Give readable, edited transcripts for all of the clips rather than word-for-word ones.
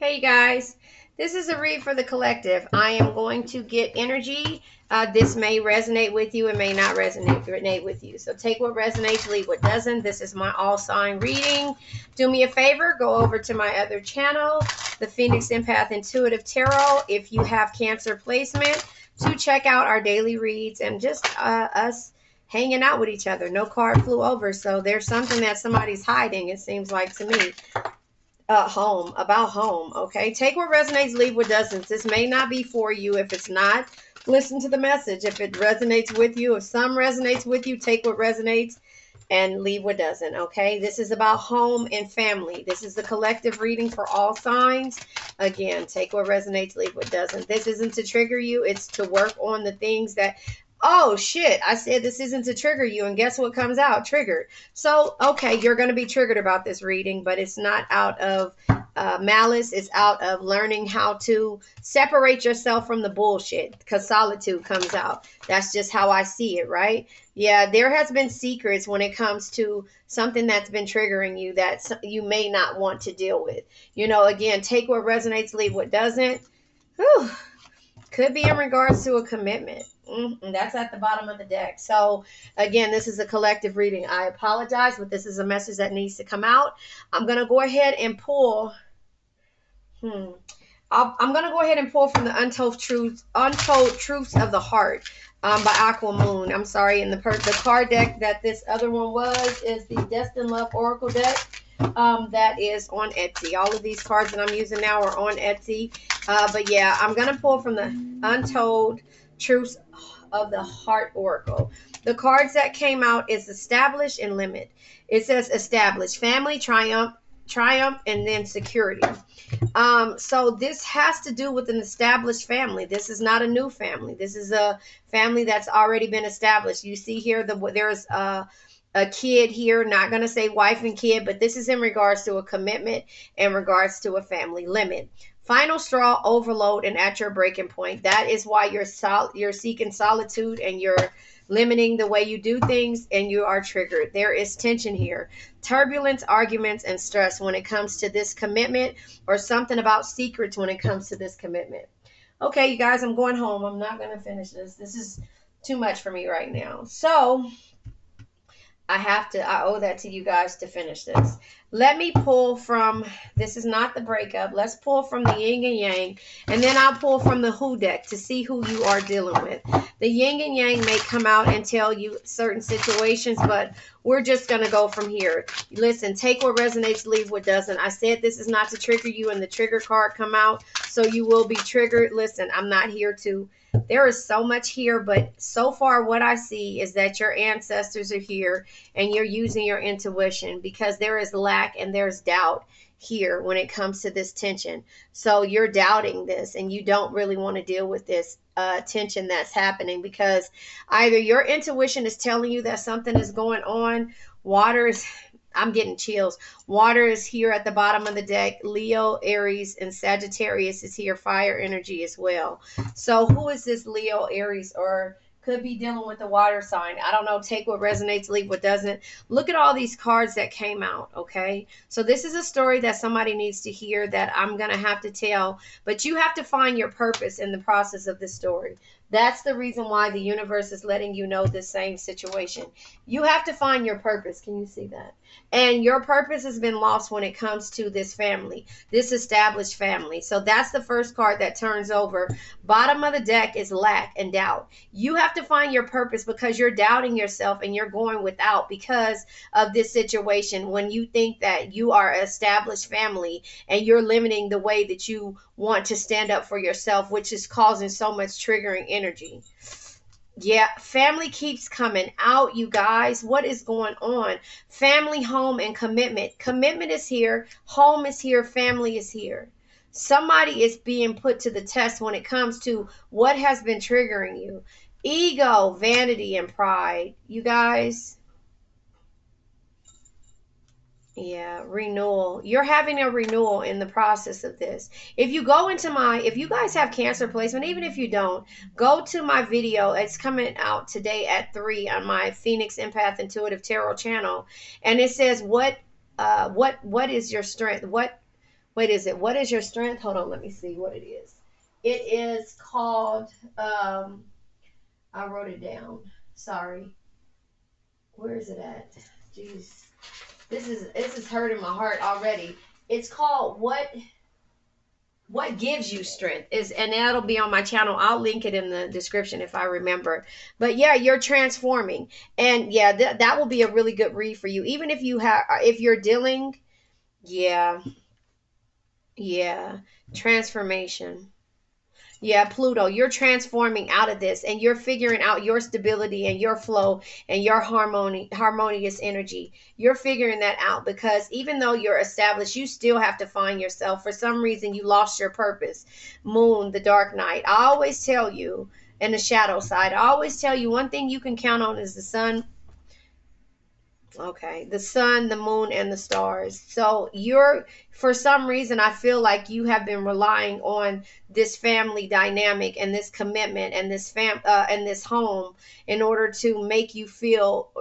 Hey guys, this is a read for the collective. I am going to get energy. This may resonate with you, it may not resonate with you. So take what resonates, leave what doesn't. This is my all sign reading. Do me a favor, go over to my other channel, the Phoenix Empath Intuitive Tarot, if you have Cancer placement, to check out our daily reads and just us hanging out with each other. No card flew over, so there's something that somebody's hiding, it seems like to me. About home. Okay, take what resonates, leave what doesn't. This may not be for you. If it's not, listen to the message. If it resonates with you, if some resonates with you, take what resonates and leave what doesn't. Okay, this is about home and family. This is the collective reading for all signs. Again, take what resonates, leave what doesn't. This isn't to trigger you, it's to work on the things that, oh shit, I said this isn't to trigger you, and guess what comes out? Triggered. So okay, you're going to be triggered about this reading, but it's not out of malice. It's out of learning how to separate yourself from the bullshit, because solitude comes out. That's just how I see it, right? Yeah, there has been secrets when it comes to something that's been triggering you that you may not want to deal with. You know, again, take what resonates, leave what doesn't. Whew. Could be in regards to a commitment. That's at the bottom of the deck. So again, this is a collective reading. I apologize, but this is a message that needs to come out. I'm going to go ahead and pull. I'm going to go ahead and pull from the Untold Truths of the Heart by Aqua Moon. I'm sorry. And the card deck that this other one was is the Destined Love Oracle deck. That is on Etsy. All of these cards that I'm using now are on Etsy. But yeah, I'm going to pull from the Untold Truths of the Heart Oracle. The cards that came out is Establish and Limit. It says Establish, Family, Triumph, and then Security. So this has to do with an established family. This is not a new family. This is a family that's already been established. You see here, there's a kid here, not going to say wife and kid, but this is in regards to a commitment, in regards to a family. Limit, final straw, overload, and at your breaking point. That is why you're seeking solitude, and you're limiting the way you do things, and you are triggered. There is tension here, turbulence, arguments, and stress when it comes to this commitment, or something about secrets when it comes to this commitment. Okay, you guys, I'm going home. I'm not going to finish this. This is too much for me right now. So I owe that to you guys to finish this. Let me pull from, this is not the breakup. Let's pull from the yin and yang, and then I'll pull from the who deck to see who you are dealing with. The yin and yang may come out and tell you certain situations, but we're just going to go from here. Listen, take what resonates, leave what doesn't. I said this is not to trigger you, and the trigger card come out, so you will be triggered. Listen, I'm not here to. There is so much here, but so far what I see is that your ancestors are here, and you're using your intuition, because there is lack and there's doubt here when it comes to this tension. So you're doubting this, and you don't really want to deal with this tension that's happening, because either your intuition is telling you that something is going on. I'm getting chills. Water is here at the bottom of the deck. Leo, Aries, and Sagittarius is here. Fire energy as well. So who is this Leo, Aries, or could be dealing with the water sign? I don't know. Take what resonates, leave what doesn't. Look at all these cards that came out, okay? So this is a story that somebody needs to hear, that I'm going to have to tell, but you have to find your purpose in the process of this story. That's the reason why the universe is letting you know this same situation. You have to find your purpose. Can you see that? And your purpose has been lost when it comes to this family, this established family. So that's the first card that turns over. Bottom of the deck is lack and doubt. You have to find your purpose, because you're doubting yourself and you're going without because of this situation. When you think that you are an established family, and you're limiting the way that you want to stand up for yourself, which is causing so much triggering energy. Yeah, family keeps coming out, you guys. What is going on? Family, home, and commitment. Commitment is here. Home is here. Family is here. Somebody is being put to the test when it comes to what has been triggering you. Ego, vanity, and pride. You guys. Yeah, renewal. You're having a renewal in the process of this. If you guys have Cancer placement, even if you don't, go to my video. It's coming out today at 3 on my Phoenix Empath Intuitive Tarot channel. And it says, what is your strength? Wait, what is your strength? Hold on, let me see what it is. It is called, I wrote it down. Sorry. Where is it at? Jeez. This is hurting my heart already. It's called what gives you strength is, and that'll be on my channel. I'll link it in the description if I remember. But yeah, you're transforming, and yeah, that will be a really good read for you. Even if you're dealing, yeah, yeah, transformation. Yeah, Pluto, you're transforming out of this and you're figuring out your stability and your flow and your harmonious energy. You're figuring that out because even though you're established, you still have to find yourself. For some reason, you lost your purpose. Moon, the dark night. I always tell you, and the shadow side, I always tell you one thing you can count on is the sun. Okay, the sun, the moon, and the stars. So for some reason, I feel like you have been relying on this family dynamic and this commitment and and this home in order to make you feel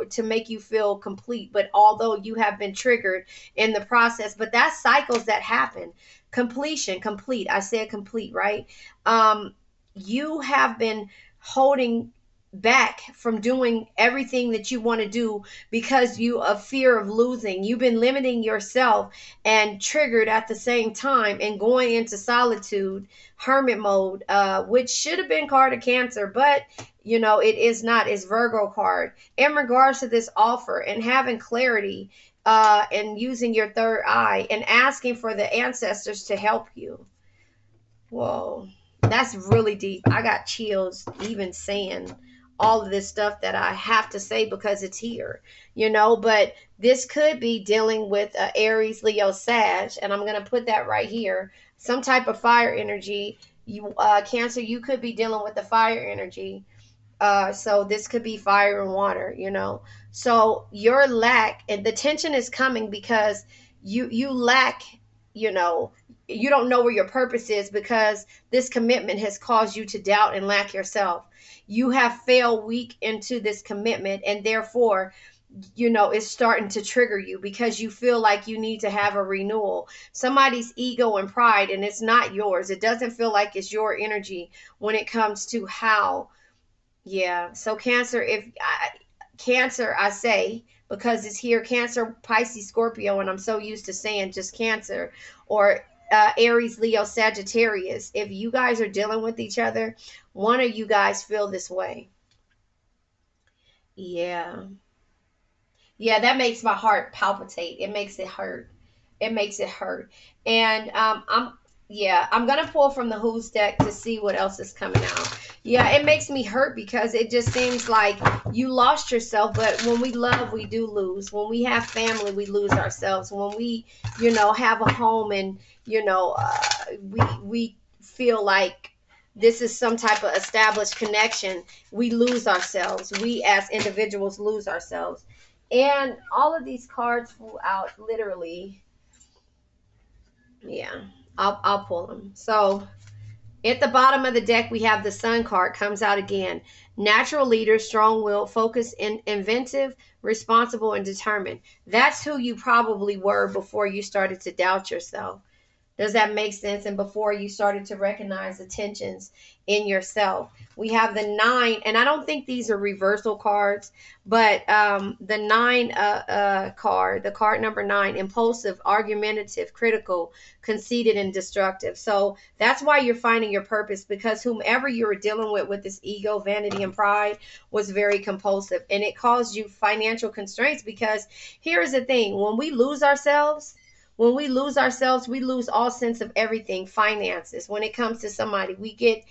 complete. But although you have been triggered in the process, but that's cycles that happen. Completion, complete. I said complete, right? You have been holding back from doing everything that you want to do because you of fear of losing. You've been limiting yourself and triggered at the same time and going into solitude, hermit mode, which should have been card of Cancer, but it is not. It's Virgo card. In regards to this offer and having clarity, and using your third eye and asking for the ancestors to help you. Whoa, that's really deep. I got chills even saying all of this stuff that I have to say because it's here. But this could be dealing with Aries, Leo, Sag, and I'm going to put that right here. Some type of fire energy. Cancer, you could be dealing with the fire energy. So this could be fire and water. So your lack and the tension is coming because you lack, you know, you don't know where your purpose is because this commitment has caused you to doubt and lack yourself. You have failed weak into this commitment, and therefore it's starting to trigger you because you feel like you need to have a renewal. Somebody's ego and pride, and it's not yours. It doesn't feel like it's your energy when it comes to how. Yeah. So Cancer, I say, because it's here, Cancer, Pisces, Scorpio, and I'm so used to saying just Cancer, or Aries, Leo, Sagittarius. If you guys are dealing with each other, one of you guys feel this way. Yeah. Yeah, that makes my heart palpitate. It makes it hurt. It makes it hurt. And I'm gonna pull from the Who's deck to see what else is coming out. Yeah, it makes me hurt because it just seems like you lost yourself. But when we love, we do lose. When we have family, we lose ourselves. When we, have a home and we feel like this is some type of established connection, we lose ourselves. We as individuals lose ourselves. And all of these cards flew out literally. Yeah, I'll pull them. So at the bottom of the deck, we have the Sun card comes out again. Natural leader, strong-willed, focused, inventive, responsible, and determined. That's who you probably were before you started to doubt yourself. Does that make sense? And before you started to recognize the tensions in yourself. We have the 9, and I don't think these are reversal cards, but the 9 card, the card number 9, impulsive, argumentative, critical, conceited, and destructive. So that's why you're finding your purpose, because whomever you were dealing with this ego, vanity, and pride was very compulsive, and it caused you financial constraints. Because here's the thing, when we lose ourselves, we lose all sense of everything. Finances, when it comes to somebody, we get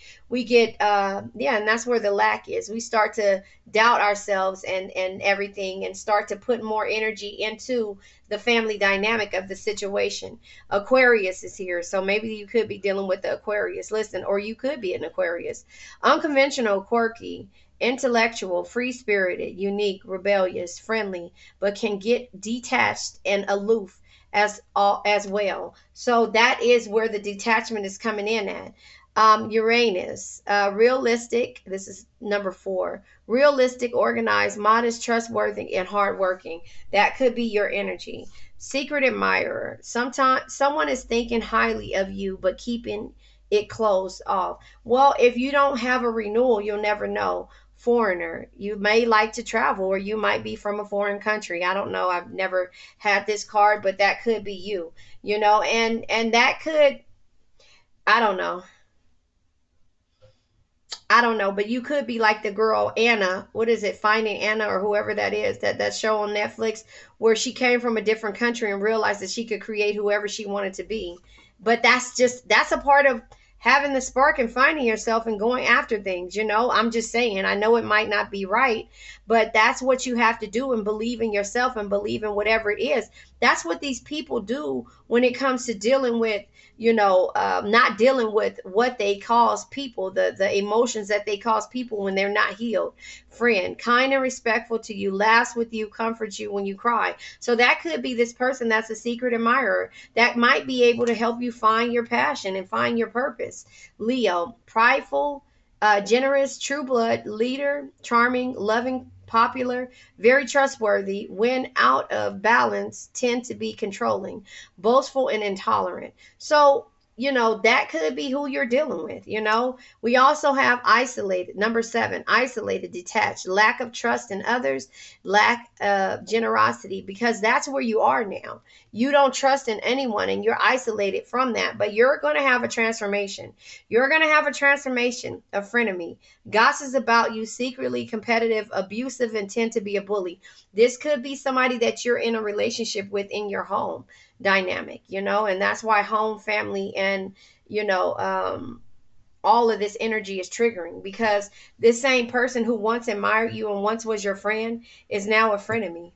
and that's where the lack is. We start to doubt ourselves and everything, and start to put more energy into the family dynamic of the situation. Aquarius is here, so maybe you could be dealing with the Aquarius. Listen, or you could be an Aquarius. Unconventional, quirky, intellectual, free-spirited, unique, rebellious, friendly, but can get detached and aloof as well. So that is where the detachment is coming in at. Uranus, realistic. This is number 4. Realistic, organized, modest, trustworthy, and hardworking. That could be your energy. Secret admirer. Sometimes someone is thinking highly of you, but keeping it closed off. Well, if you don't have a renewal, you'll never know. Foreigner. You may like to travel, or you might be from a foreign country. I don't know. I've never had this card, but that could be you. And that could, I don't know. I don't know, but you could be like the girl Anna. What is it? Finding Anna, or whoever that is, that show on Netflix, where she came from a different country and realized that she could create whoever she wanted to be. But that's a part of having the spark and finding yourself and going after things. I'm just saying, I know it might not be right, but that's what you have to do, and believe in yourself and believe in whatever it is. That's what these people do when it comes to dealing with, not dealing with what they cause people, the emotions that they cause people when they're not healed. Friend, kind and respectful to you, laughs with you, comforts you when you cry. So that could be this person that's a secret admirer that might be able to help you find your passion and find your purpose. Leo, prideful, generous, true blood, leader, charming, loving, popular, very trustworthy. When out of balance, tend to be controlling, boastful, and intolerant. So, that could be who you're dealing with. We also have isolated. Number 7, isolated, detached, lack of trust in others, lack of generosity, because that's where you are now. You don't trust in anyone, and you're isolated from that. But you're going to have a transformation. You're going to have a transformation. A frenemy, gossips about you, secretly competitive, abusive, and tend to be a bully. This could be somebody that you're in a relationship with in your home dynamic, and that's why home, family, and all of this energy is triggering, because this same person who once admired you and once was your friend is now a frenemy,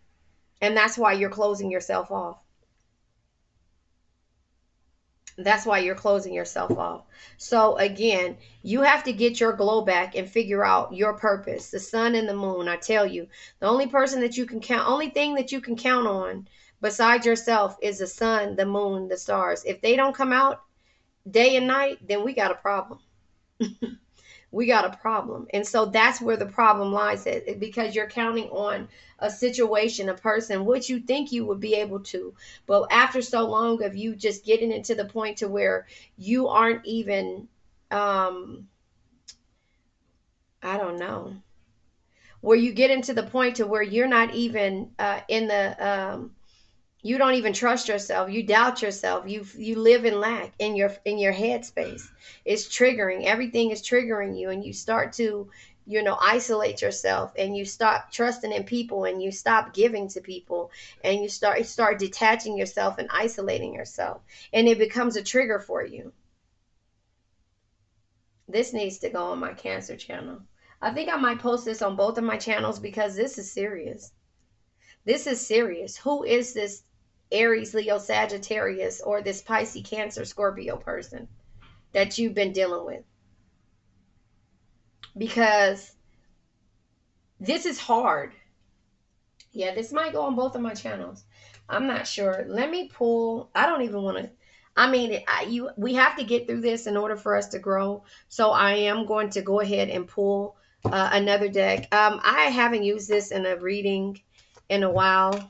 and that's why you're closing yourself off. That's why you're closing yourself off. So again, you have to get your glow back and figure out your purpose. The sun and the moon, I tell you, the only person that you can count, only thing that you can count on besides yourself is the sun, the moon, the stars. If they don't come out day and night, then we got a problem. We got a problem. And so that's where the problem lies at, because you're counting on a situation, a person, which you think you would be able to. But after so long of you just getting into the point to where you aren't even, I don't know, where you get into the point to where you're not even in the, you don't even trust yourself. You doubt yourself. You live in lack in your head space. It's triggering. Everything is triggering you, and you start to, isolate yourself, and you stop trusting in people, and you stop giving to people, and you start detaching yourself and isolating yourself, and it becomes a trigger for you. This needs to go on my Cancer channel. I think I might post this on both of my channels, because this is serious. This is serious. Who is this Aries, Leo, Sagittarius, or this Pisces, Cancer, Scorpio person that you've been dealing with? Because this is hard. Yeah, this might go on both of my channels. I'm not sure. Let me pull. I don't even want to. I mean, we have to get through this in order for us to grow. So I am going to go ahead and pull another deck. I haven't used this in a reading in a while.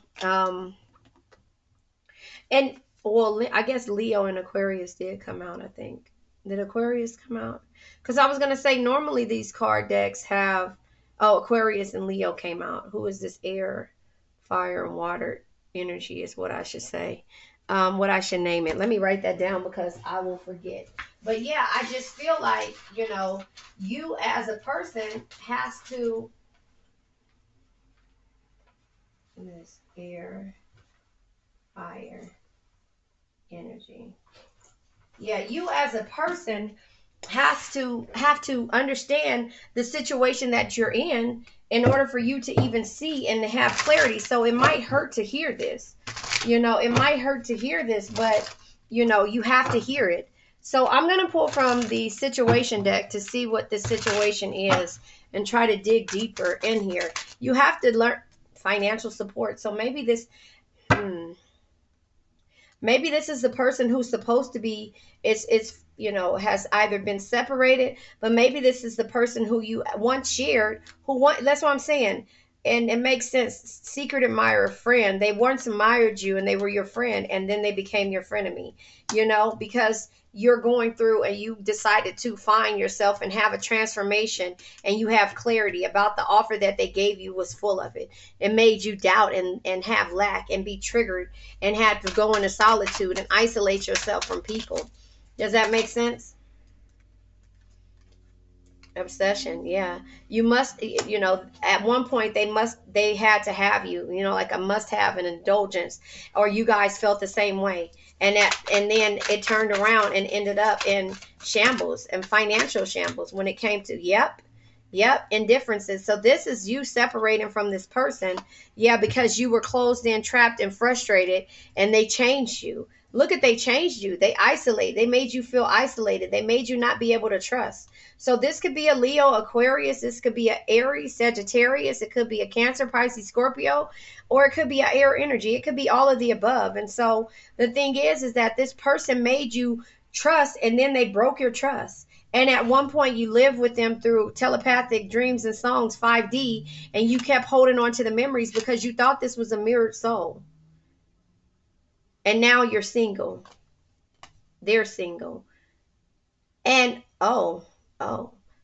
And well, I guess Leo and Aquarius did come out, I think. Did Aquarius come out? Because I was going to say, normally these card decks have, oh, Aquarius and Leo came out. Who is this? Air, fire, and water energy is what I should say. What I should name it. Let me write that down, because I will forget. But yeah, I just feel like, you as a person has to, this air, fire, energy. Yeah, you as a person have to understand the situation that you're in order for you to even see and to have clarity. So it might hurt to hear this. It might hurt to hear this, but you have to hear it. So I'm going to pull from the situation deck to see what this situation is and try to dig deeper in here. You have to learn financial support. So maybe this maybe this is the person who's supposed to be, it's has either been separated, but maybe this is the person who you once shared, that's what I'm saying. And it makes sense. Secret admirer, friend. They once admired you and they were your friend, and then they became your frenemy, because you're going through and you decided to find yourself and have a transformation, and you have clarity about the offer that they gave you was full of it. It made you doubt and have lack and be triggered and had to go into solitude and isolate yourself from people. Does that make sense? Obsession, yeah. You must, at one point they had to have you, like a must have, an indulgence, or you guys felt the same way. And then it turned around and ended up in shambles and financial shambles when it came to, yep, indifferences. So this is you separating from this person, yeah, because you were closed in, trapped, and frustrated, and they changed you. Look at, they changed you. They made you feel isolated. They made you not be able to trust. So this could be a Leo, Aquarius. This could be an Aries, Sagittarius. It could be a Cancer, Pisces, Scorpio, or it could be an air energy. It could be all of the above. And so the thing is that this person made you trust, and then they broke your trust. And at one point you lived with them through telepathic dreams and songs, 5D, and you kept holding on to the memories because you thought this was a mirrored soul. And now you're single. They're single. And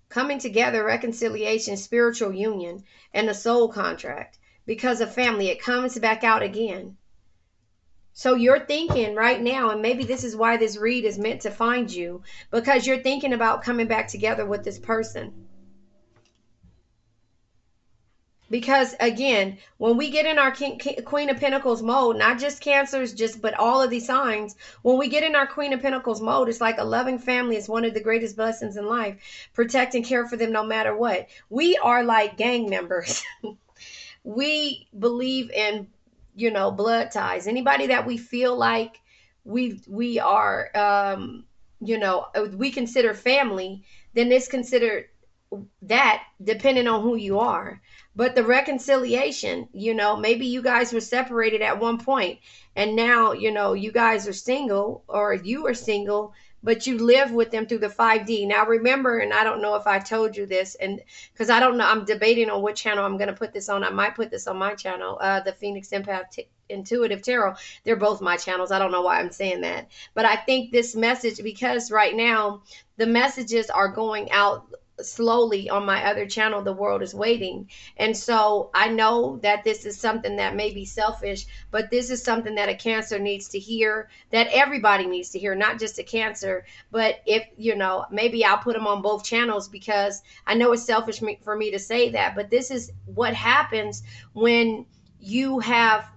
coming together, reconciliation, spiritual union, and a soul contract. Because of family, it comes back out again. So you're thinking right now, and maybe this is why this read is meant to find you, because you're thinking about coming back together with this person. Because again, when we get in our Queen of Pentacles mode, not just Cancers, but all of these signs, when we get in our Queen of Pentacles mode, it's like a loving family is one of the greatest blessings in life. Protect and care for them no matter what. We are like gang members. We believe in, blood ties. Anybody that we feel like we are, we consider family, then it's considered that, depending on who you are. But the reconciliation, maybe you guys were separated at one point, and now, you guys are single, or you are single, but you live with them through the 5D. Now remember, and I don't know if I told you this, and because I don't know, I'm debating on what channel I'm going to put this on. I might put this on my channel, the Phoenix Empath Intuitive Tarot. They're both my channels. I don't know why I'm saying that, but I think this message, because right now the messages are going out slowly on my other channel, The World is Waiting. And so I know that this is something that may be selfish, but this is something that a Cancer needs to hear, that everybody needs to hear, not just a Cancer. But if, maybe I'll put them on both channels, because I know it's selfish for me to say that, but this is what happens when you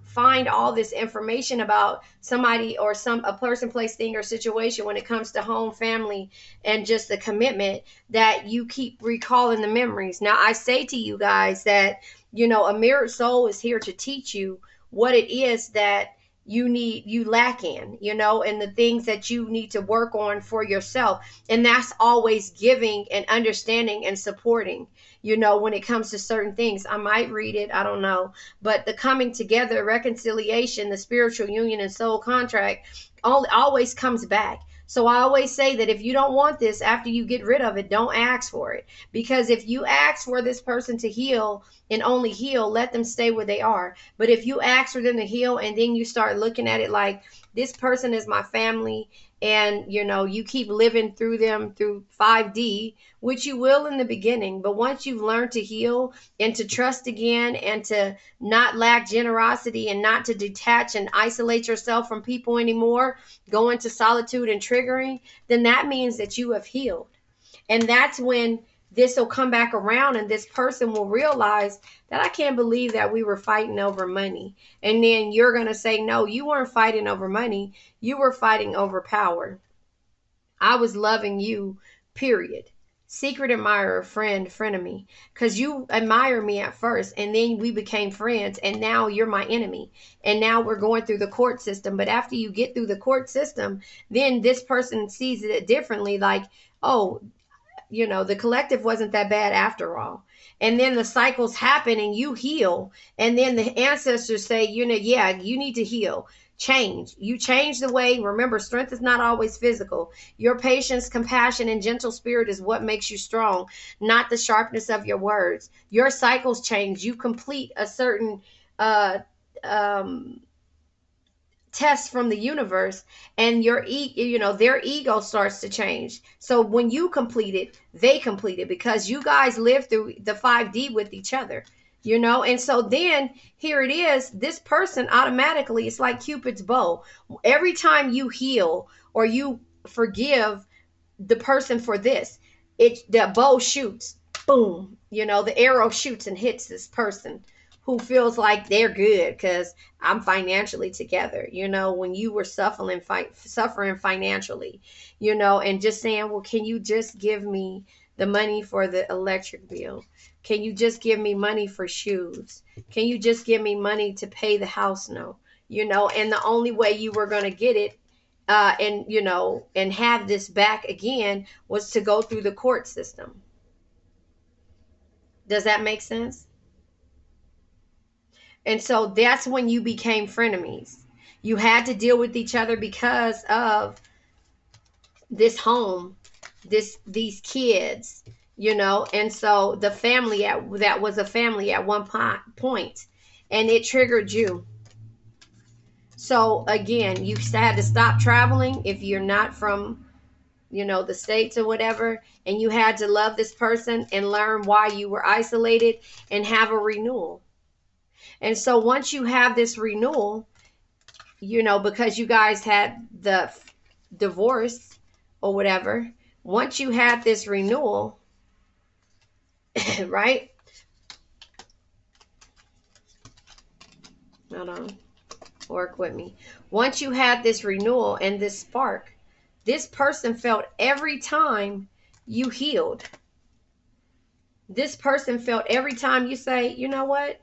find all this information about somebody or a person, place, thing, or situation when it comes to home, family, and just the commitment, that you keep recalling the memories. Now, I say to you guys that, a mirrored soul is here to teach you what it is that you lack in, and the things that you need to work on for yourself. And that's always giving and understanding and supporting, when it comes to certain things. I might read it, I don't know. But the coming together, reconciliation, the spiritual union, and soul contract always comes back. So I always say that if you don't want this, after you get rid of it, don't ask for it. Because if you ask for this person to heal and only heal, let them stay where they are. But if you ask for them to heal, and then you start looking at it like, this person is my family, and you keep living through them through 5D, which you will in the beginning, but once you've learned to heal and to trust again, and to not lack generosity, and not to detach and isolate yourself from people anymore, go into solitude and triggering, then that means that you have healed. And that's when this will come back around, and this person will realize that, I can't believe that we were fighting over money. And then you're going to say, no, you weren't fighting over money. You were fighting over power. I was loving you, period. Secret admirer, friend, frenemy. Because you admire me at first, and then we became friends, and now you're my enemy. And now we're going through the court system. But after you get through the court system, then this person sees it differently, like, oh, the collective wasn't that bad after all. And then the cycles happen, and you heal. And then the ancestors say, yeah, you need to heal. change. You change the way. Remember, strength is not always physical. Your patience, compassion, and gentle spirit is what makes you strong, not the sharpness of your words. Your cycles change. You complete a certain uh um test from the universe, and their ego starts to change. So when you complete it, they complete it, because you guys live through the 5D with each other, and so then here it is, this person automatically, it's like Cupid's bow. Every time you heal or you forgive the person for this, the bow shoots, boom, the arrow shoots and hits this person who feels like they're good because I'm financially together, when you were suffering financially, and just saying, well, can you just give me the money for the electric bill? Can you just give me money for shoes? Can you just give me money to pay the house note? And the only way you were going to get it and have this back again was to go through the court system. Does that make sense? And so that's when you became frenemies. You had to deal with each other because of this home, these kids, and so the family that was a family at one point, and it triggered you. So again, you had to stop traveling if you're not from the States or whatever, and you had to love this person and learn why you were isolated and have a renewal. And so once you have this renewal, because you guys had the divorce or whatever, once you had this renewal, right? Hold on. Work with me. Once you had this renewal and this spark, this person felt every time you healed. This person felt every time you say, you know what?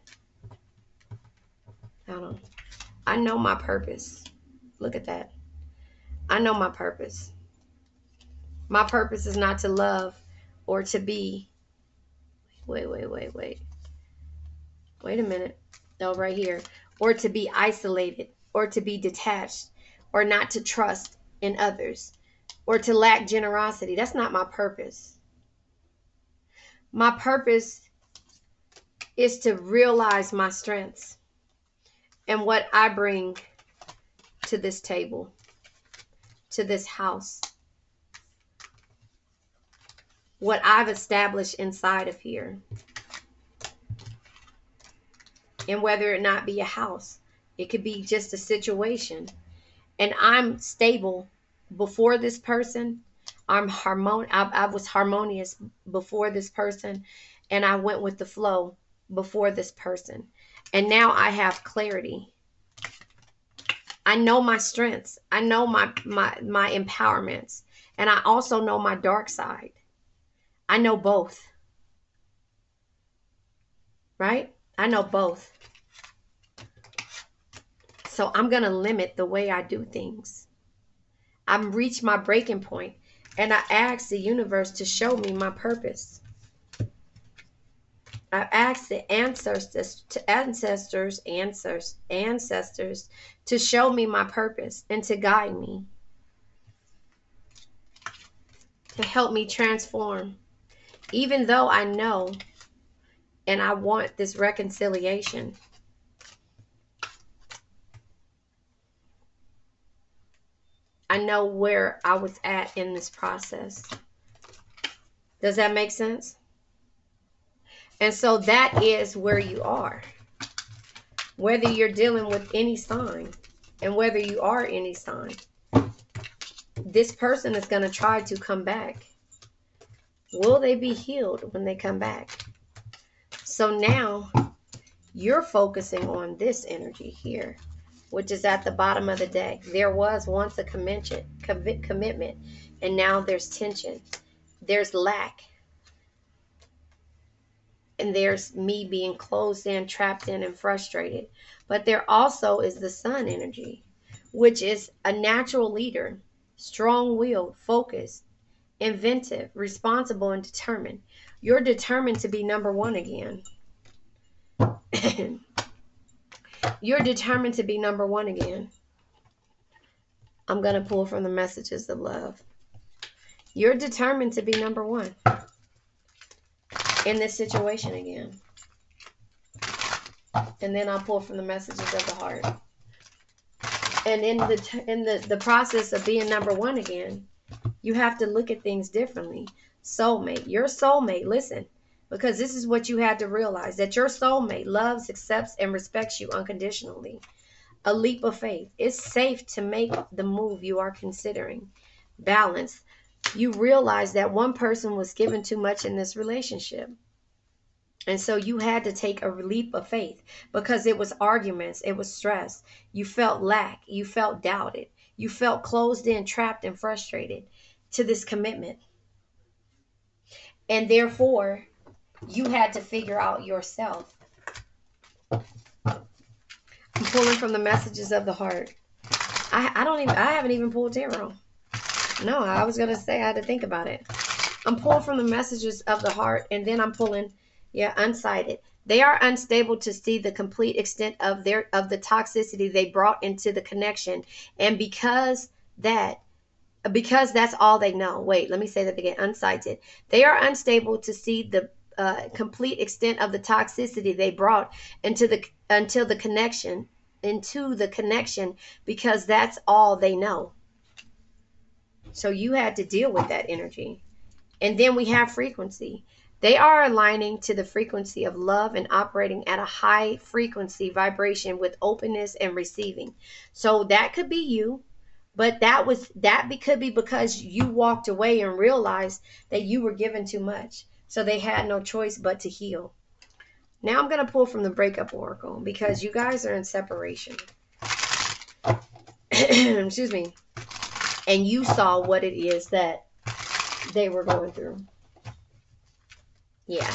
Hold on. I know my purpose. Look at that. I know my purpose. My purpose is not to love or to be. Wait a minute. No, right here. Or to be isolated, or to be detached, or not to trust in others, or to lack generosity. That's not my purpose. My purpose is to realize my strengths and what I bring to this table, to this house, what I've established inside of here. And whether it not be a house, it could be just a situation. And I'm stable before this person. I was harmonious before this person, and I went with the flow before this person. And now I have clarity. I know my strengths. I know my empowerments. And I also know my dark side. I know both. Right? I know both. So I'm going to limit the way I do things. I've reached my breaking point, and I asked the universe to show me my purpose. I asked the ancestors to show me my purpose and to guide me, to help me transform. Even though I know and I want this reconciliation, I know where I was at in this process. Does that make sense? And so that is where you are. Whether you're dealing with any sign, and whether you are any sign, this person is going to try to come back. Will they be healed when they come back? So now you're focusing on this energy here, which is at the bottom of the deck. There was once a commitment, and now there's tension. There's lack. And there's me being closed in, trapped in, and frustrated. But there also is the sun energy, which is a natural leader, strong-willed, focused, inventive, responsible, and determined. You're determined to be number one again. You're determined to be number one again. I'm going to pull from the messages of love. You're determined to be number one in this situation again. And then I'll pull from the messages of the heart. And in the process of being number one again, you have to look at things differently. Soulmate, your soulmate, listen, because this is what you had to realize, that your soulmate loves, accepts, and respects you unconditionally. A leap of faith. It's safe to make the move you are considering. Balance. You realize that one person was given too much in this relationship. And so you had to take a leap of faith because it was arguments, it was stress. You felt lack, you felt doubted, you felt closed in, trapped, and frustrated to this commitment. And therefore, you had to figure out yourself. I'm pulling from the messages of the heart. I haven't even pulled tarot. No, I was gonna say I had to think about it. I'm pulling from the messages of the heart, and then I'm pulling, unsighted. They are unstable to see the complete extent of the toxicity they brought into the connection, and because that's all they know. Wait, let me say that again. Unsighted. They are unstable to see the complete extent of the toxicity they brought into the connection, because that's all they know. So you had to deal with that energy. And then we have frequency. They are aligning to the frequency of love and operating at a high frequency vibration with openness and receiving. So that could be you, but that could be because you walked away and realized that you were given too much. So they had no choice but to heal. Now I'm going to pull from the breakup oracle because you guys are in separation. Excuse me. And you saw what it is that they were going through. Yeah.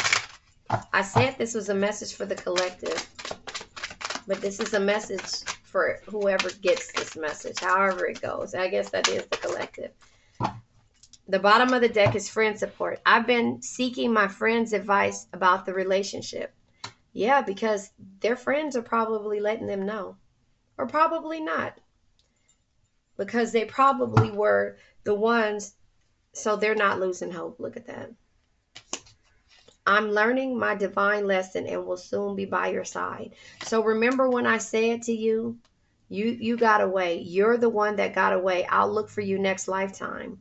I said this was a message for the collective, but this is a message for whoever gets this message, however it goes. I guess that is the collective. The bottom of the deck is friend support. I've been seeking my friend's advice about the relationship. Yeah, because their friends are probably letting them know. Or probably not. Because they probably were the ones, so they're not losing hope. Look at that. I'm learning my divine lesson and will soon be by your side. So remember when I said to you, you got away. You're the one that got away. I'll look for you next lifetime.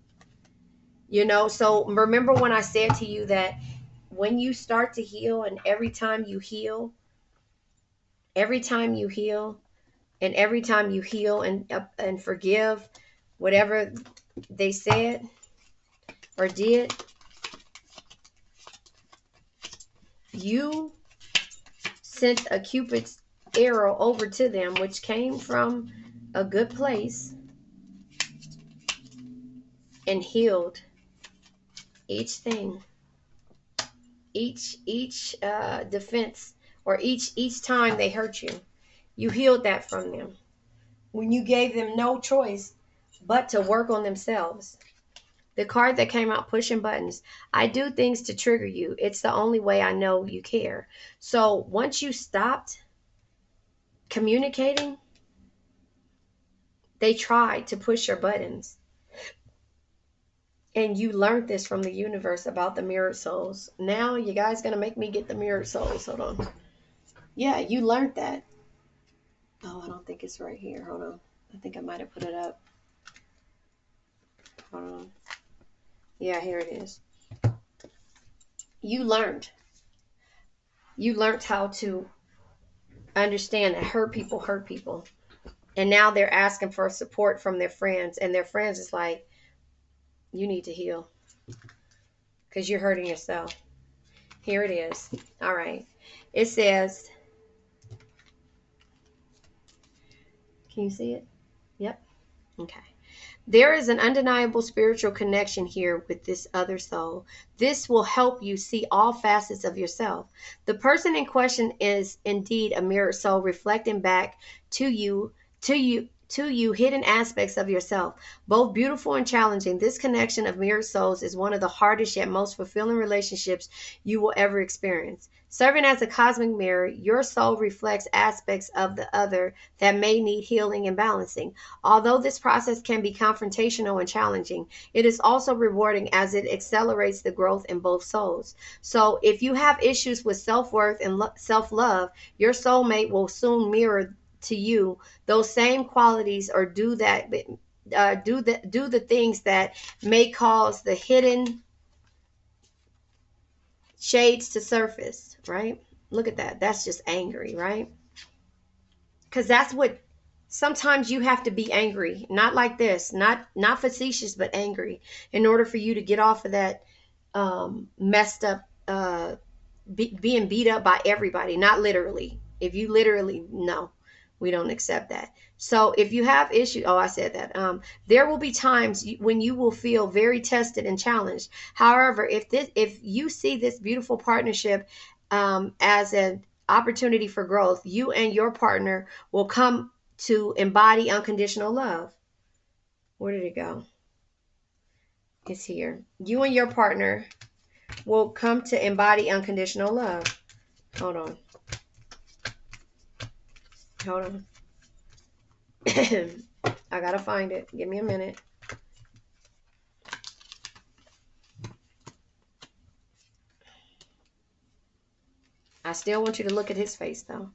So remember when I said to you that when you start to heal, and every time you heal and forgive whatever they said or did, you sent a Cupid's arrow over to them, which came from a good place, and healed each thing, each defense, or each time they hurt you. You healed that from them when you gave them no choice but to work on themselves. The card that came out, pushing buttons. I do things to trigger you. It's the only way I know you care. So once you stopped communicating, they tried to push your buttons. And you learned this from the universe about the mirrored souls. Now you guys going to make me get the mirrored souls. Hold on. Yeah, you learned that. Oh, I don't think it's right here. Hold on. I think I might have put it up. Hold on. Yeah, here it is. You learned how to understand that hurt people. And now they're asking for support from their friends. And their friends is like, you need to heal. Because you're hurting yourself. Here it is. All right. It says, can you see it? Yep. Okay. There is an undeniable spiritual connection here with this other soul. This will help you see all facets of yourself. The person in question is indeed a mirrored soul reflecting back to you to you hidden aspects of yourself, both beautiful and challenging. This connection of mirrored souls is one of the hardest yet most fulfilling relationships you will ever experience. Serving as a cosmic mirror, your soul reflects aspects of the other that may need healing and balancing. Although this process can be confrontational and challenging, it is also rewarding as it accelerates the growth in both souls. So if you have issues with self-worth and self-love, your soulmate will soon mirror to you those same qualities, or do the things that may cause the hidden shades to surface, right? Look at that. That's just angry, right? Because that's what sometimes you have to be angry, not like this, not facetious, but angry, in order for you to get off of that messed up being beat up by everybody. Not literally. If you literally, no, we don't accept that. So if you have issues, oh, I said that. There will be times when you will feel very tested and challenged. However, if you see this beautiful partnership as an opportunity for growth, you and your partner will come to embody unconditional love. Where did it go? It's here. You and your partner will come to embody unconditional love. Hold on. Hold on. I gotta find it. Give me a minute. I still want you to look at his face though.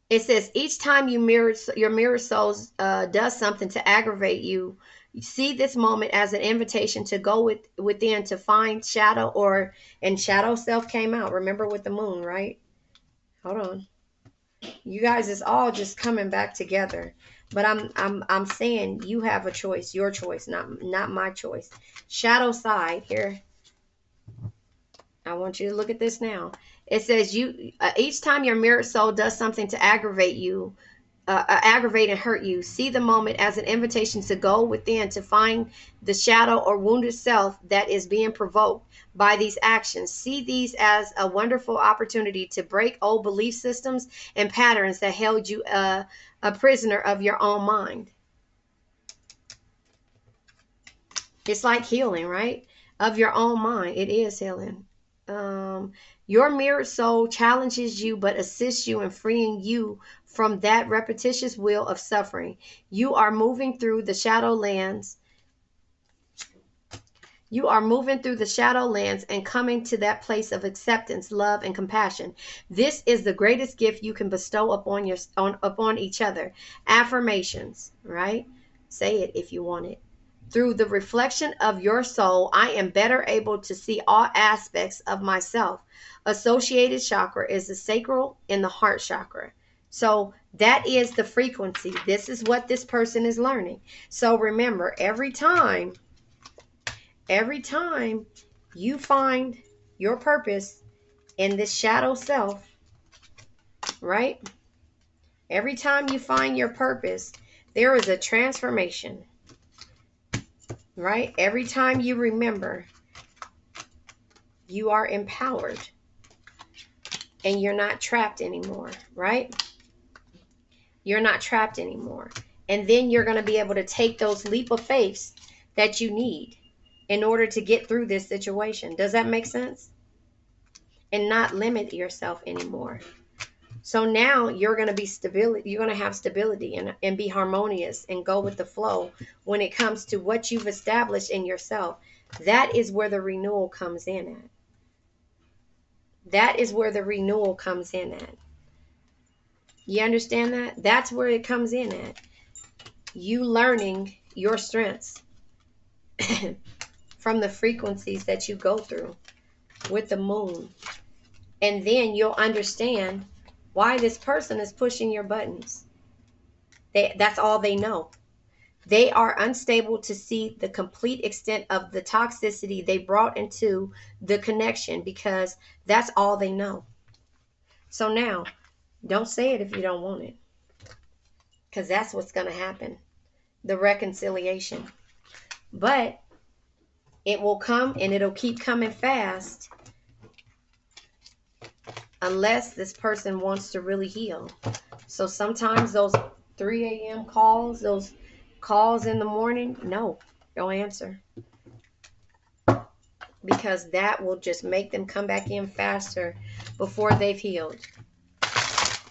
It says each time your mirror souls does something to aggravate you, you see this moment as an invitation to go within to find shadow, and shadow self came out. Remember with the moon, right? Hold on. You guys, it's all just coming back together. But I'm saying you have a choice, your choice, not my choice. Shadow side here. I want you to look at this now. It says each time your mirrored soul does something to aggravate and hurt you, see the moment as an invitation to go within to find the shadow or wounded self that is being provoked by these actions. See these as a wonderful opportunity to break old belief systems and patterns that held you a prisoner of your own mind. It's like healing, right? Of your own mind. It is healing. Your mirrored soul challenges you but assists you in freeing you from that repetitious wheel of suffering. You are moving through the shadowlands. You are moving through the shadowlands and coming to that place of acceptance, love, and compassion. This is the greatest gift you can bestow upon each other. Affirmations, right? Say it if you want it. Through the reflection of your soul, I am better able to see all aspects of myself. Associated chakra is the sacral and the heart chakra. So that is the frequency. This is what this person is learning. So remember, every time you find your purpose in this shadow self, right? Every time you find your purpose, there is a transformation. Right? Every time you remember, you are empowered and you're not trapped anymore, right? You're not trapped anymore. And then you're going to be able to take those leap of faith that you need in order to get through this situation. Does that make sense? And not limit yourself anymore. So now you're going to be stability. You're going to have stability and be harmonious and go with the flow when it comes to what you've established in yourself. That is where the renewal comes in at. That is where the renewal comes in at. You understand that? That's where it comes in at. You learning your strengths from the frequencies that you go through with the moon. And then you'll understand why this person is pushing your buttons. That's all they know. They are unstable to see the complete extent of the toxicity they brought into the connection, because that's all they know. So now, don't say it if you don't want it, because that's what's going to happen. The reconciliation. But it will come, and it'll keep coming fast unless this person wants to really heal. So sometimes those 3 a.m. calls, those calls in the morning, no, don't answer. Because that will just make them come back in faster before they've healed.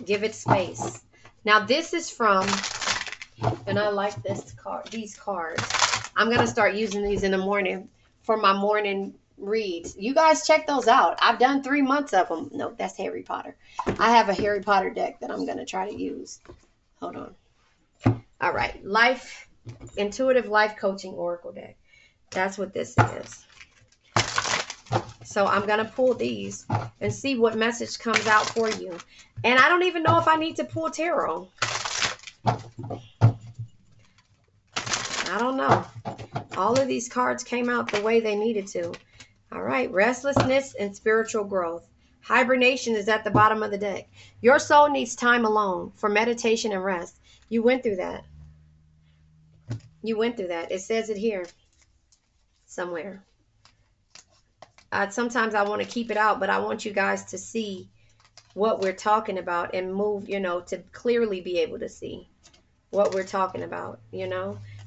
Give it space. Now this is from, and I like this card, these cards. I'm going to start using these in the morning for my morning reads. You guys check those out. I've done 3 months of them. No, that's Harry Potter. I have a Harry Potter deck that I'm going to try to use. Hold on. All right. Intuitive Life Coaching Oracle deck. That's what this is. So I'm going to pull these and see what message comes out for you. And I don't even know if I need to pull tarot. I don't know. All of these cards came out the way they needed to. All right. Restlessness and spiritual growth. Hibernation is at the bottom of the deck. Your soul needs time alone for meditation and rest. You went through that. You went through that. It says it here somewhere. Sometimes I want to keep it out, but I want you guys to see what we're talking about and move, to clearly be able to see what we're talking about,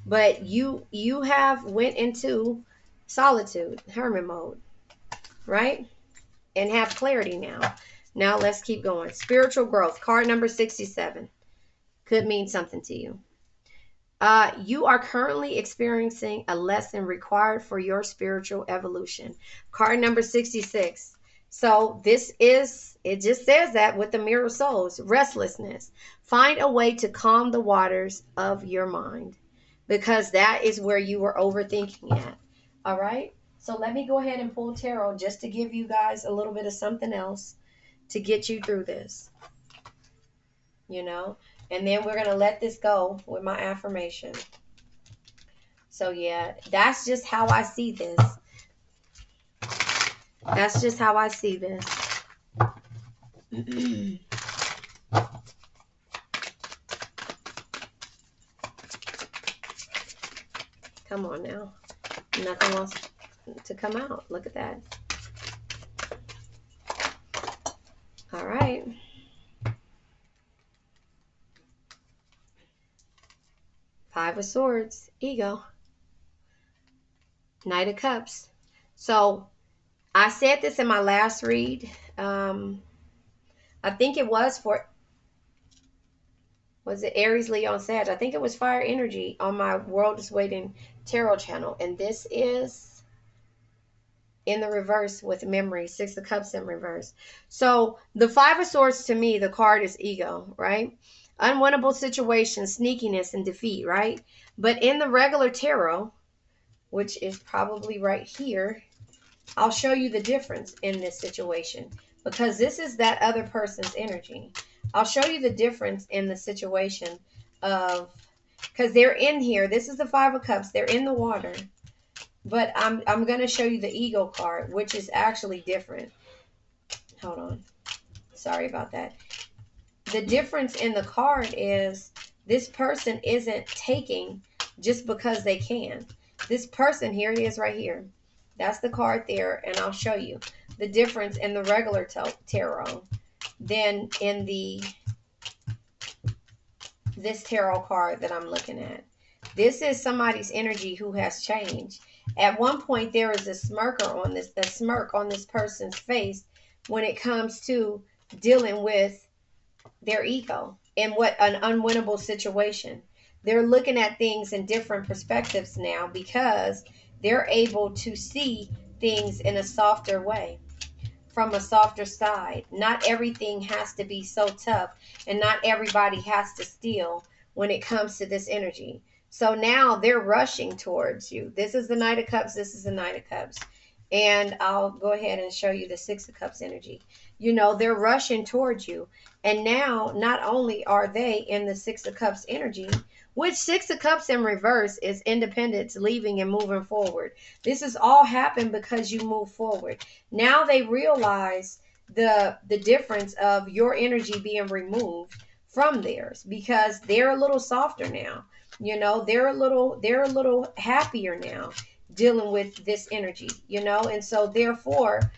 But you have went into solitude, hermit mode, right? And have clarity now. Now let's keep going. Spiritual growth, card number 67. Could mean something to you. You are currently experiencing a lesson required for your spiritual evolution. Card number 66. So it just says that with the Mirror of Souls. Restlessness. Find a way to calm the waters of your mind, because that is where you were overthinking at. All right. So let me go ahead and pull tarot just to give you guys a little bit of something else to get you through this. And then we're going to let this go with my affirmation. So yeah, that's just how I see this. That's just how I see this. Come on now. Nothing wants to come out. Look at that. All right. Five of Swords, ego. Knight of Cups. So I said this in my last read. I think it was it Aries, Leo, and Sag? I think it was fire energy on my World is Waiting tarot channel. And this is in the reverse with memory. 6 of Cups in reverse. So the Five of Swords, to me, the card is ego, right? Unwinnable situation, sneakiness, and defeat, right? But in the regular tarot, which is probably right here, I'll show you the difference in this situation, because this is that other person's energy. I'll show you the difference in the situation of, because they're in here. This is the Five of Cups. They're in the water. But I'm going to show you the ego card, which is actually different. Hold on. Sorry about that. The difference in the card is this person isn't taking just because they can. This person, here it is right here. That's the card there, and I'll show you the difference in the regular tarot than in this tarot card that I'm looking at. This is somebody's energy who has changed. At one point, there is a smirk on this person's face when it comes to dealing with their ego and what an unwinnable situation. They're looking at things in different perspectives now because they're able to see things in a softer way, from a softer side. Not everything has to be so tough, and not everybody has to steal when it comes to this energy. So now they're rushing towards you. This is the Knight of Cups. This is the Knight of Cups. And I'll go ahead and show you the Six of Cups energy. They're rushing towards you. And now, not only are they in the Six of Cups energy, which Six of Cups in reverse is independence, leaving and moving forward. This has all happened because you move forward. Now they realize the difference of your energy being removed from theirs, because they're a little softer now. They're a little happier now dealing with this energy, and so therefore,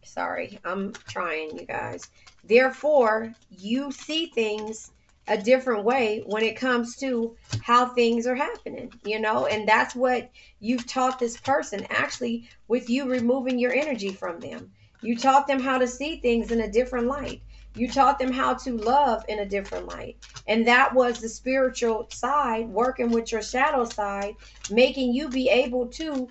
sorry, I'm trying, you guys. Therefore, you see things a different way when it comes to how things are happening, you know, and that's what you've taught this person actually with you removing your energy from them. You taught them how to see things in a different light. You taught them how to love in a different light. And that was the spiritual side working with your shadow side, making you be able to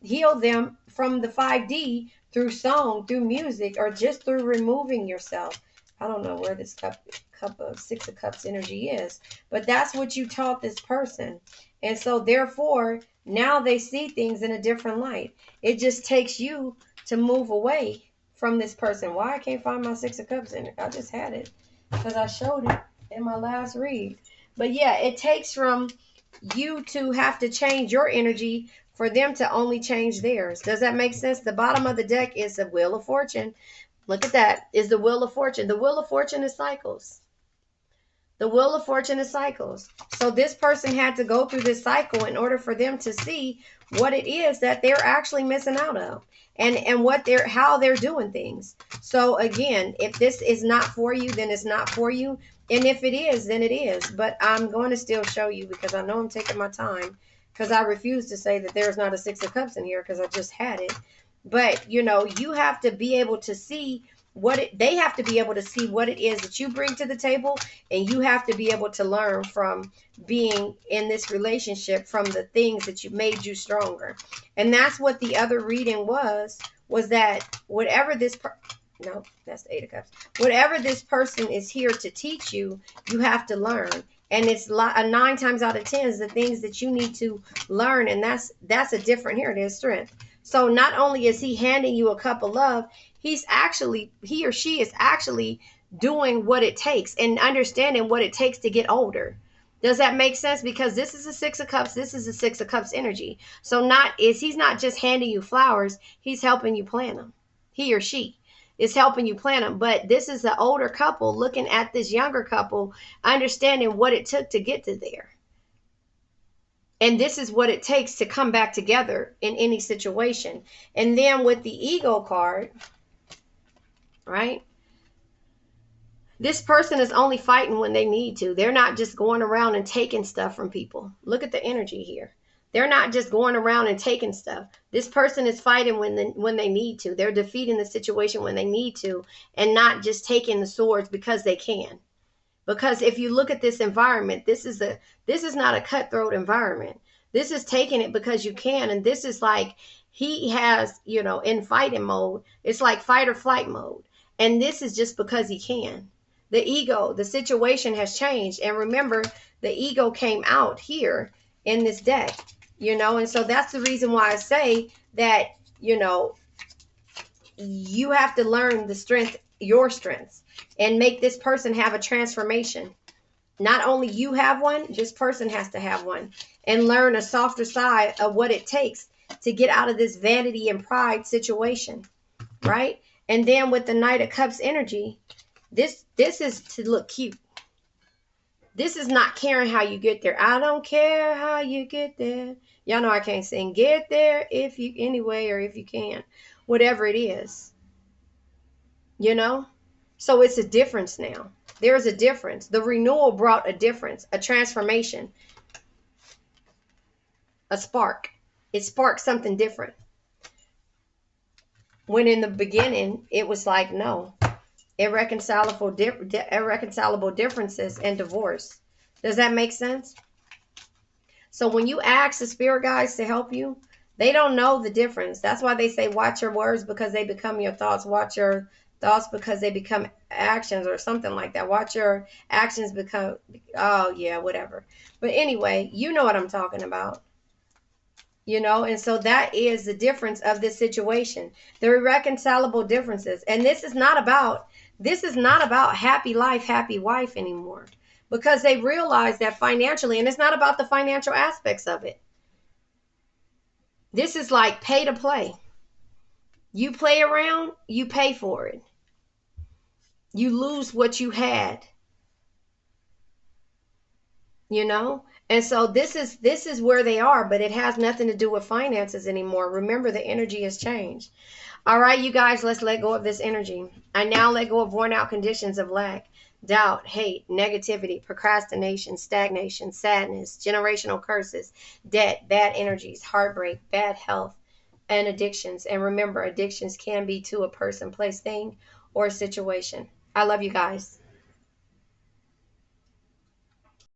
heal them from the 5D through song, through music, or just through removing yourself. I don't know where this cup of Six of Cups energy is, but that's what you taught this person. And so therefore, now they see things in a different light. It just takes you to move away from this person. Why I can't find my Six of Cups in it? I just had it because I showed it in my last read. But yeah, it takes from you to have to change your energy for them to only change theirs. Does that make sense? The bottom of the deck is the Wheel of Fortune. Look at that. Is the Wheel of Fortune. The Wheel of Fortune is cycles. The Wheel of Fortune is cycles. So this person had to go through this cycle in order for them to see what it is that they're actually missing out of, and what they're, how they're doing things. So again, if this is not for you, then it's not for you. And if it is, then it is. But I'm going to still show you because I know I'm taking my time, because I refuse to say that there's not a Six of Cups in here because I just had it. But you know, you have to be able to see what it, they have to be able to see what it is that you bring to the table, and you have to be able to learn from being in this relationship from the things that you made you stronger. And that's what the other reading was that whatever this no, that's the Eight of Cups. Whatever this person is here to teach you, you have to learn. And it's 9 times out of 10 is the things that you need to learn. And that's a different, here it is, strength. So not only is he handing you a cup of love, he or she is actually doing what it takes and understanding what it takes to get older. Does that make sense? Because this is a Six of Cups. This is a Six of Cups energy. So he's not just handing you flowers. He's helping you plant them. He or she is helping you plant them. But this is an older couple looking at this younger couple, understanding what it took to get to there. And this is what it takes to come back together in any situation. And then with the Ego card, right? This person is only fighting when they need to. They're not just going around and taking stuff from people. Look at the energy here. They're not just going around and taking stuff. This person is fighting when they need to. They're defeating the situation when they need to, and not just taking the swords because they can. Because if you look at this environment, this is not a cutthroat environment. This is taking it because you can. And this is like he has, you know, in fighting mode, it's like fight or flight mode. And this is just because he can. The ego, the situation has changed. And remember, the ego came out here in this deck, you know. And so that's the reason why I say that, you know, you have to learn the strength, your strengths, and make this person have a transformation. Not only you have one, this person has to have one, and learn a softer side of what it takes to get out of this vanity and pride situation, right? And then with the Knight of Cups energy, this is to look cute. This is not caring how you get there. I don't care how you get there. Y'all know I can't sing. Get there if you, anyway, or if you can, whatever it is, you know? So it's a difference now. There's a difference. The renewal brought a difference, a transformation, a spark. It sparked something different. When in the beginning, it was like, no, irreconcilable differences and divorce. Does that make sense? So when you ask the spirit guides to help you, they don't know the difference. That's why they say watch your words because they become your thoughts. Watch your thoughts because they become actions, or something like that. Watch your actions become, oh yeah, whatever. But anyway, you know what I'm talking about. You know, and so that is the difference of this situation. The irreconcilable differences. And this is not about happy life, happy wife anymore. Because they realize that financially, and it's not about the financial aspects of it. This is like pay to play. You play around, you pay for it. You lose what you had. you know. And so this is where they are, but it has nothing to do with finances anymore. Remember, the energy has changed. All right, you guys, let's let go of this energy. I now let go of worn out conditions of lack, doubt, hate, negativity, procrastination, stagnation, sadness, generational curses, debt, bad energies, heartbreak, bad health, and addictions. And remember, addictions can be to a person, place, thing, or situation. I love you guys.